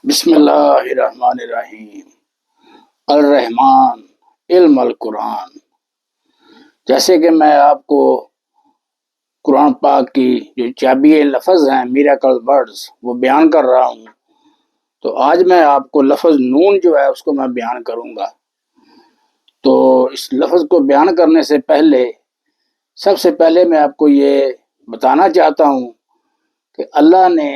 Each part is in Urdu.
بسم اللہ الرحمن الرحیم۔ الرحمن علم القرآن۔ جیسے کہ میں آپ کو قرآن پاک کی جو چابی لفظ ہیں میریکل ورڈز وہ بیان کر رہا ہوں، تو آج میں آپ کو لفظ نون جو ہے اس کو میں بیان کروں گا۔ تو اس لفظ کو بیان کرنے سے پہلے سب سے پہلے میں آپ کو یہ بتانا چاہتا ہوں کہ اللہ نے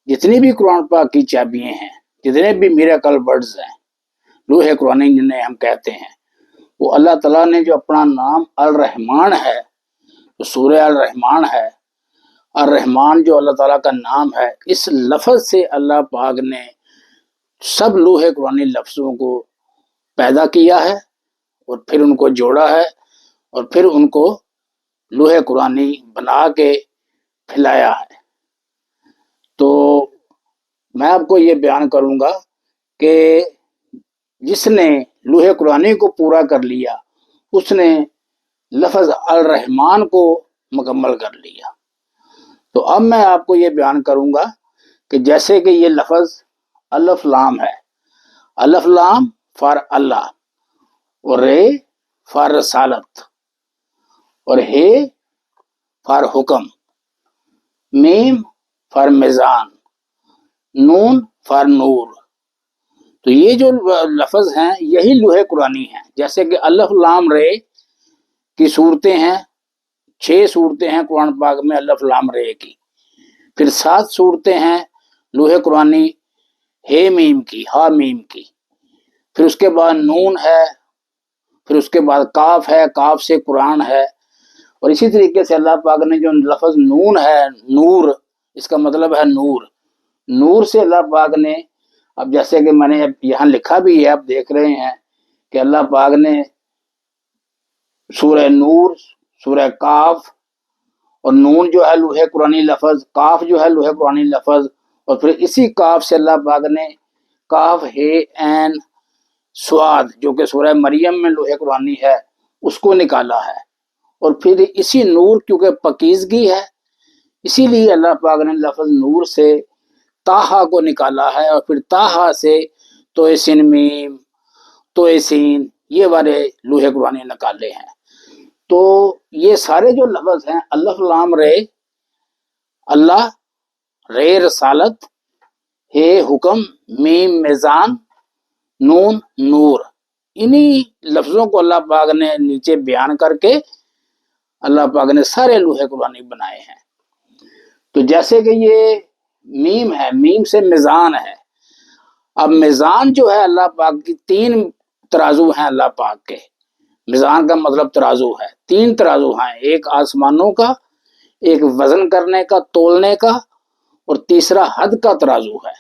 جتنی بھی قرآن پاک کی چابیاں ہیں، جتنے بھی میریکل ورڈز ہیں، لوح قرآن جنہیں ہم کہتے ہیں، وہ اللہ تعالیٰ نے جو اپنا نام الرحمن ہے، جو سورہ الرحمن ہے، الرحمن جو اللہ تعالیٰ کا نام ہے، اس لفظ سے اللہ پاک نے سب لوح قرآن لفظوں کو پیدا کیا ہے اور پھر ان کو جوڑا ہے اور پھر ان کو لوح قرآنی بنا کے پھیلایا ہے۔ تو میں آپ کو یہ بیان کروں گا کہ جس نے لوح قرآنی کو پورا کر لیا اس نے لفظ الرحمن کو مکمل کر لیا۔ تو اب میں آپ کو یہ بیان کروں گا کہ جیسے کہ یہ لفظ الف لام ہے، الف لام فار اللہ، اور رے فار رسالت، اور ہے فار حکم، میم فار میزان، نون فار نور۔ تو یہ جو لفظ ہیں یہی لوح قرآنی ہیں۔ جیسے کہ الف لام رے کی صورتیں ہیں، 6 صورتیں ہیں قرآن پاک میں الف لام رے کی، پھر 7 صورتیں ہیں لوح قرآنی ہے میم کی، ہا میم کی، پھر اس کے بعد نون ہے، پھر اس کے بعد کاف ہے، کاف سے قرآن ہے، اور اسی طریقے سے اللہ پاک نے جو لفظ نون ہے، نور، اس کا مطلب ہے نور، نور سے اللہ پاک نے، اب جیسے کہ میں نے یہاں لکھا بھی ہے، آپ دیکھ رہے ہیں کہ اللہ پاک نے سورہ نور، سورہ کاف، اور نون جو ہے لوح قرآنی لفظ، کاف جو ہے لوح قرآنی لفظ، اور پھر اسی کاف سے اللہ پاک نے کاف ہے عین سواد جو کہ سورہ مریم میں لوح قرآنی ہے اس کو نکالا ہے، اور پھر اسی نور کیونکہ پاکیزگی ہے اسی لیے اللہ پاک نے لفظ نور سے تاہا کو نکالا ہے، اور پھر تاہا سے تو سین میم، تو سین، یہ والے لوح قرآنی نکالے ہیں۔ تو یہ سارے جو لفظ ہیں الف لام رے اللہ، رے رسالت، ہے حکم، میم میزان، نون نور، انہی لفظوں کو اللہ پاک نے نیچے بیان کر کے اللہ پاک نے سارے لوح قرآنی بنائے ہیں۔ تو جیسے کہ یہ میم ہے، میم سے میزان ہے۔ اب میزان جو ہے اللہ پاک کی 3 ترازو ہیں اللہ پاک کے، میزان کا مطلب ترازو ہے، 3 ترازو ہیں، ایک آسمانوں کا، ایک وزن کرنے کا، تولنے کا، اور تیسرا حد کا ترازو ہے۔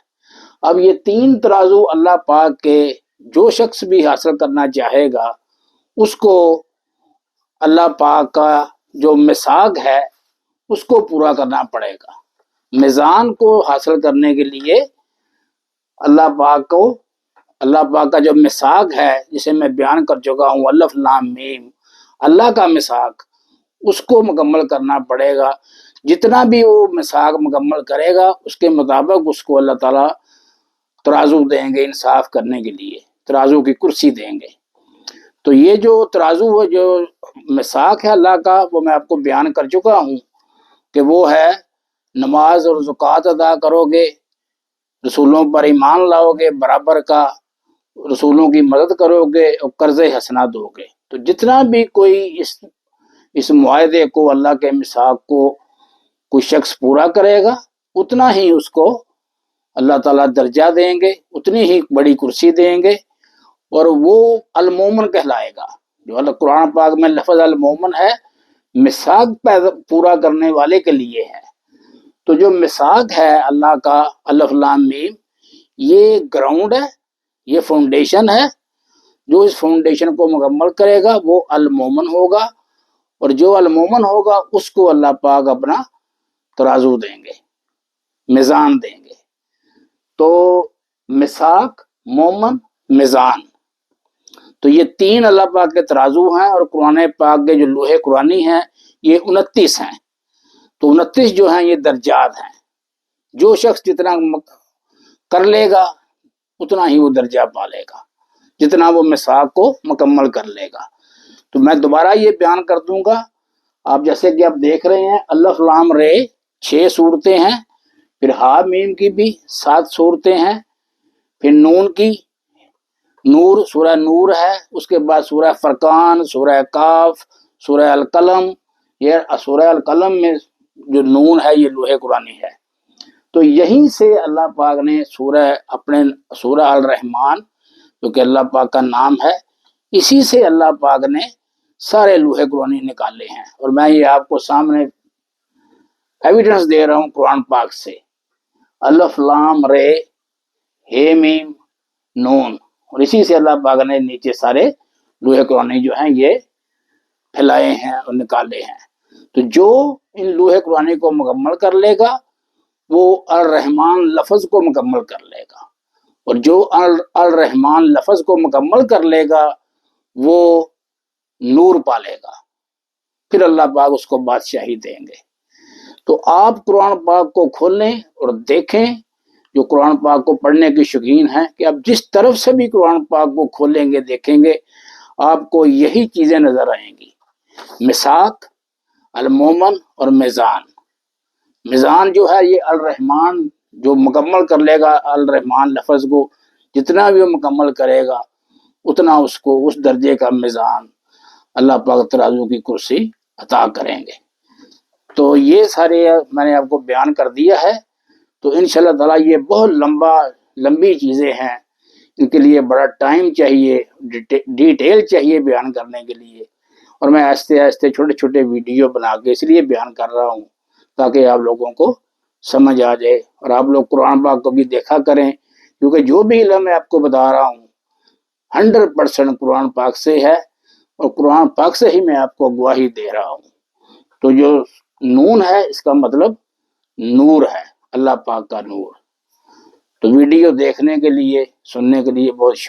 اب یہ 3 ترازو اللہ پاک کے جو شخص بھی حاصل کرنا چاہے گا اس کو اللہ پاک کا جو میثاق ہے اس کو پورا کرنا پڑے گا۔ میزان کو حاصل کرنے کے لیے اللہ پاک کا جو میثاق ہے جسے میں بیان کر چکا ہوں الف لام میم، اللہ کا میثاق، اس کو مکمل کرنا پڑے گا۔ جتنا بھی وہ میثاق مکمل کرے گا اس کے مطابق اس کو اللہ تعالیٰ ترازو دیں گے، انصاف کرنے کے لیے ترازو کی کرسی دیں گے۔ تو یہ جو ترازو ہے، جو میثاق ہے اللہ کا، وہ میں آپ کو بیان کر چکا ہوں کہ وہ ہے نماز اور زکوٰۃ ادا کرو گے، رسولوں پر ایمان لاؤ گے برابر کا، رسولوں کی مدد کرو گے اور قرض حسنہ دو گے۔ تو جتنا بھی کوئی اس معاہدے کو، اللہ کے میثاق کو کوئی شخص پورا کرے گا اتنا ہی اس کو اللہ تعالیٰ درجہ دیں گے، اتنی ہی بڑی کرسی دیں گے، اور وہ المومن کہلائے گا۔ جو اللہ قرآن پاک میں لفظ المومن ہے میثاق پورا کرنے والے کے لیے ہے۔ تو جو میثاق ہے اللہ کا الف لام میم، یہ گراؤنڈ ہے، یہ فاؤنڈیشن ہے۔ جو اس فاؤنڈیشن کو مکمل کرے گا وہ المومن ہوگا، اور جو المومن ہوگا اس کو اللہ پاک اپنا ترازو دیں گے، میزان دیں گے۔ تو میثاق، مومن، میزان، تو یہ 3 اللہ پاک کے ترازو ہیں، اور قرآن پاک کے جو لوح قرآنی ہیں یہ 29 ہیں۔ تو 29 جو ہیں یہ درجات ہیں۔ جو شخص جتنا کر لے گا اتنا ہی وہ درجہ پالے گا، جتنا وہ میثاق کو مکمل کر لے گا۔ تو میں دوبارہ یہ بیان کر دوں گا، آپ جیسے کہ آپ دیکھ رہے ہیں الف لام رے 6 صورتیں ہیں، پھر ہا میم کی بھی 7 صورتیں ہیں، پھر نون کی نور سورہ نور ہے، اس کے بعد سورہ فرقان، سورہ کاف، سورہ القلم۔ یہ سورہ القلم میں جو نون ہے یہ لوح قرآنی ہے۔ تو یہیں سے اللہ پاک نے اپنے سورہ الرحمن جو کہ اللہ پاک کا نام ہے، اسی سے اللہ پاک نے سارے لوح قرآنی نکالے ہیں۔ اور میں یہ آپ کو سامنے ایویڈنس دے رہا ہوں قرآن پاک سے، الف لام رے ہے میم نون، اور اسی سے اللہ پاک نے نیچے سارے لوح قرآنی جو ہیں یہ پھیلائے ہیں اور نکالے ہیں۔ تو جو ان لوح قرآنی کو مکمل کر لے گا وہ الرحمن لفظ کو مکمل کر لے گا، اور جو الرحمن لفظ کو مکمل کر لے گا وہ نور پالے گا، پھر اللہ پاک اس کو بادشاہی دیں گے۔ تو آپ قرآن پاک کو کھولیں اور دیکھیں، جو قرآن پاک کو پڑھنے کی شوقین ہیں، کہ آپ جس طرف سے بھی قرآن پاک کو کھولیں گے دیکھیں گے آپ کو یہی چیزیں نظر آئیں گی، میثاق، المومن اور میزان۔ میزان جو ہے یہ الرحمن جو مکمل کر لے گا الرحمن لفظ کو، جتنا بھی وہ مکمل کرے گا اتنا اس کو اس درجے کا میزان اللہ پاک ترازو کی کرسی عطا کریں گے۔ تو یہ سارے میں نے آپ کو بیان کر دیا ہے۔ تو انشاءاللہ تعالی یہ بہت لمبی چیزیں ہیں، ان کے لیے بڑا ٹائم چاہیے، ڈیٹیل چاہیے بیان کرنے کے لیے، اور میں آہستہ آہستہ چھوٹے چھوٹے ویڈیو بنا کے اس لیے بیان کر رہا ہوں تاکہ آپ لوگوں کو سمجھ آ جائے، اور آپ لوگ قرآن پاک کو بھی دیکھا کریں، کیونکہ جو بھی علم میں آپ کو بتا رہا ہوں 100% قرآن پاک سے ہے، اور قرآن پاک سے ہی میں آپ کو گواہی دے رہا ہوں۔ تو جو نون ہے اس کا مطلب نور ہے، اللہ پاک کا نور۔ تو ویڈیو دیکھنے کے لیے، سننے کے لیے بہت شکریہ۔